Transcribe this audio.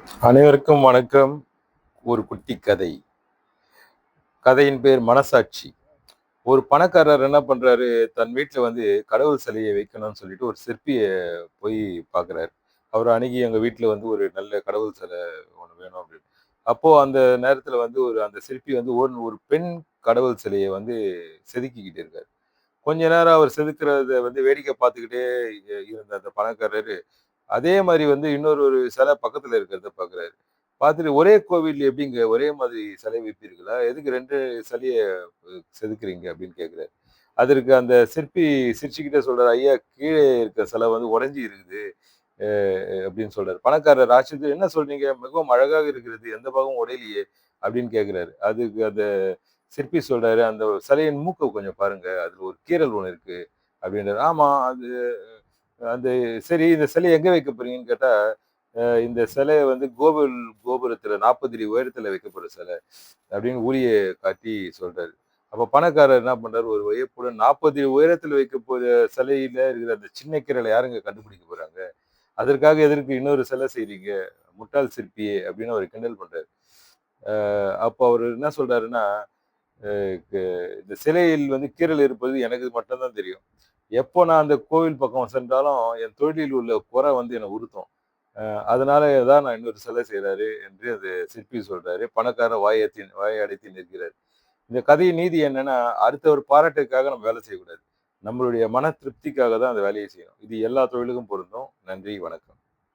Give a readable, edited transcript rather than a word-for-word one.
அனைவருக்கும் வணக்கம். ஒரு குட்டி கதை. கதையின் பேர் மனசாட்சி. ஒரு பணக்காரர் என்ன பண்றாரு, தன் வீட்ல வந்து கடவுள் சிலைய வைக்கணும்னு சொல்லிட்டு ஒரு சிற்பிய போய் பார்க்குறாரு. அவர அணுகி எங்க வீட்ல வந்து ஒரு நல்ல கடவுள் சிலை ஒண்ணு வேணும் அப்படின்னு. அப்போ அந்த நேரத்துல வந்து அந்த சிற்பி வந்து ஒரு பெண் கடவுள் சிலைய வந்து செதுக்கிக்கிட்டு இருக்காரு. கொஞ்ச நேரம் அவர் செதுக்குறத வந்து வேடிக்கை பார்த்துக்கிட்டே இருந்த அந்த பணக்காரரு, அதே மாரி வந்து ஒரு சிலை பக்கத்துல இருக்கிறத பார்க்குறாரு. பார்த்துட்டு ஒரே கோவில் எப்படிங்க ஒரே மாதிரி சிலை வைப்பீர்களா? எதுக்கு 2 சிலைய செதுக்குறீங்க? அப்படின்னு கேட்கிறாரு. அதற்கு அந்த சிற்பி சிரிச்சுக்கிட்டே சொல்றாரு, ஐயா கீழே இருக்க சிலை வந்து உடைஞ்சு இருக்குது. அ அப்படின்னு சொல்றாரு. பணக்காரர் ஆச்சரியத்துல என்ன சொல்றீங்க? மிகவும் அழகாக இருக்கிறது. எந்த பாகமும் உடையலையே அப்படின்னு கேட்கிறாரு. அதுக்கு அந்த சிற்பி சொல்றாரு, அந்த சிலையின் மூக்க கொஞ்சம் பாருங்க. அதுல ஒரு கீறல் ஒண்ணு இருக்கு அப்படின்றாரு. ஆமா அது அந்த சரி இந்த சிலைய எங்க வைக்க போறீங்கன்னு கேட்டா, இந்த சிலைய வந்து கோபுரத்துல 40 அடி உயரத்துல வைக்கப்படும் சிலை அப்படின்னு ஊழிய காட்டி சொல்றாரு. அப்ப பணக்காரர் என்ன பண்றாரு, ஒரு வியப்புடன் 40 அடி உயரத்துல வைக்க போற சிலையில இருக்கிற அந்த சின்ன கீறல யாருங்க கண்டுபிடிக்க போறாங்க? அதற்காக எதற்கு இன்னொரு சிலை செய்றீங்க? முட்டாள் சிற்பியே! அப்படின்னு அவர கிண்டல் பண்றாரு. அப்போ அவரு என்ன சொல்றாருன்னா, அ க இந்த சிலையில் வந்து கீறல் இருப்பது எனக்கு மட்டும் தான் தெரியும். எப்போ நான் அந்த கோவில் பக்கம் சென்றாலும், என் தொழிலில் உள்ள குறை வந்து என்ன உறுத்தும். அதனால தான் நான் இன்னொரு சிலை செய்றாரு என்று அந்த சிற்பி சொல்றாரு. பணக்காரன் வாயை அடைத்து நிற்கிறார். இந்த கதையின் நீதி என்னன்னா, அடுத்தவர் பாராட்டுக்காக நம்ம வேலை செய்யக்கூடாது. நம்மளுடைய மன திருப்திக்காக தான் அந்த வேலைய செய்யணும். இது எல்லா தொழிலுக்கும் பொருந்தும். நன்றி, வணக்கம்.